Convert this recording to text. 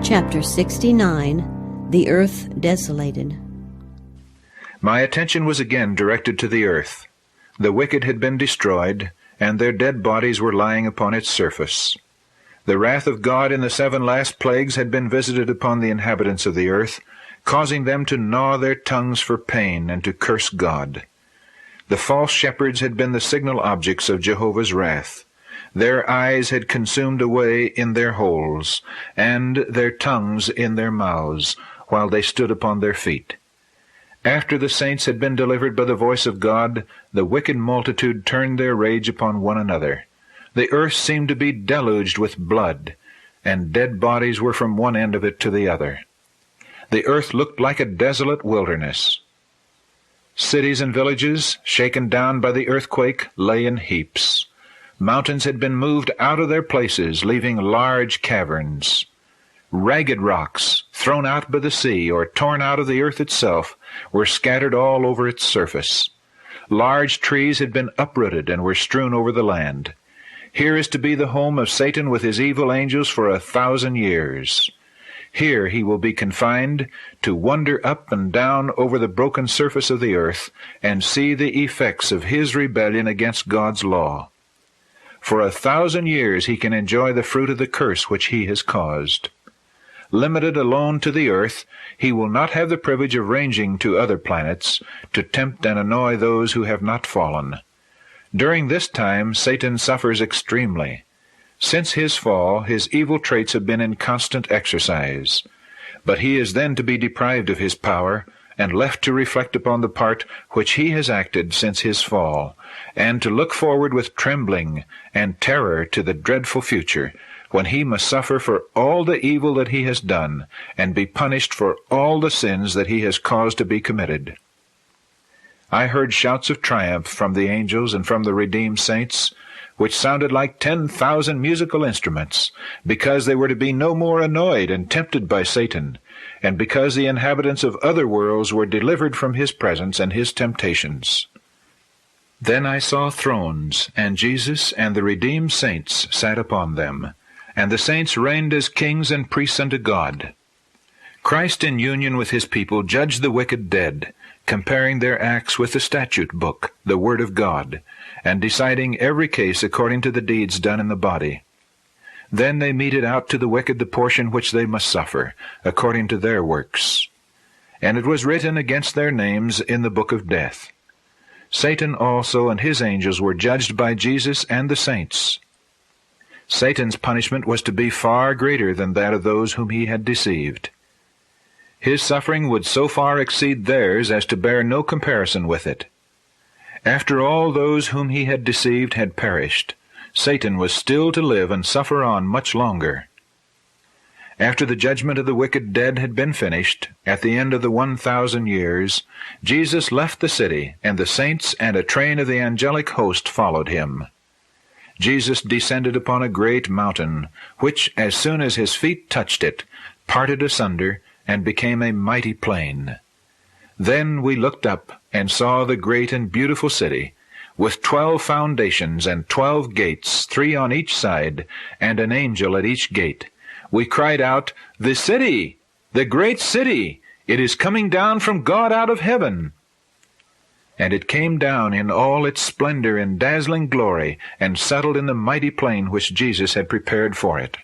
Chapter 69, The Earth Desolated. My attention was again directed to the earth. The wicked had been destroyed, and their dead bodies were lying upon its surface. The wrath of God in the 7 last plagues had been visited upon the inhabitants of the earth, causing them to gnaw their tongues for pain and to curse God. The false shepherds had been the signal objects of Jehovah's wrath. Their eyes had consumed away in their holes, and their tongues in their mouths, while they stood upon their feet. After the saints had been delivered by the voice of God, the wicked multitude turned their rage upon one another. The earth seemed to be deluged with blood, and dead bodies were from one end of it to the other. The earth looked like a desolate wilderness. Cities and villages, shaken down by the earthquake, lay in heaps. Mountains had been moved out of their places, leaving large caverns. Ragged rocks, thrown out by the sea or torn out of the earth itself, were scattered all over its surface. Large trees had been uprooted and were strewn over the land. Here is to be the home of Satan with his evil angels for 1,000 years. Here he will be confined to wander up and down over the broken surface of the earth and see the effects of his rebellion against God's law. For 1,000 years he can enjoy the fruit of the curse which he has caused. Limited alone to the earth, he will not have the privilege of ranging to other planets to tempt and annoy those who have not fallen. During this time Satan suffers extremely. Since his fall, his evil traits have been in constant exercise. But he is then to be deprived of his power, and left to reflect upon the part which he has acted since his fall, and to look forward with trembling and terror to the dreadful future, when he must suffer for all the evil that he has done, and be punished for all the sins that he has caused to be committed. I heard shouts of triumph from the angels and from the redeemed saints, which sounded like 10,000 musical instruments, because they were to be no more annoyed and tempted by Satan, and because the inhabitants of other worlds were delivered from his presence and his temptations. Then I saw thrones, and Jesus and the redeemed saints sat upon them, and the saints reigned as kings and priests unto God. Christ in union with his people judged the wicked dead, comparing their acts with the statute book, the Word of God, and deciding every case according to the deeds done in the body. Then they meted out to the wicked the portion which they must suffer, according to their works. And it was written against their names in the book of death. Satan also and his angels were judged by Jesus and the saints. Satan's punishment was to be far greater than that of those whom he had deceived. His suffering would so far exceed theirs as to bear no comparison with it. After all those whom he had deceived had perished, Satan was still to live and suffer on much longer. After the judgment of the wicked dead had been finished, at the end of the 1,000 years, Jesus left the city, and the saints and a train of the angelic host followed him. Jesus descended upon a great mountain, which, as soon as his feet touched it, parted asunder, and became a mighty plain. Then we looked up, and saw the great and beautiful city, with 12 foundations and 12 gates, 3 on each side, and an angel at each gate. We cried out, "The city, the great city, it is coming down from God out of heaven." And it came down in all its splendor and dazzling glory, and settled in the mighty plain which Jesus had prepared for it.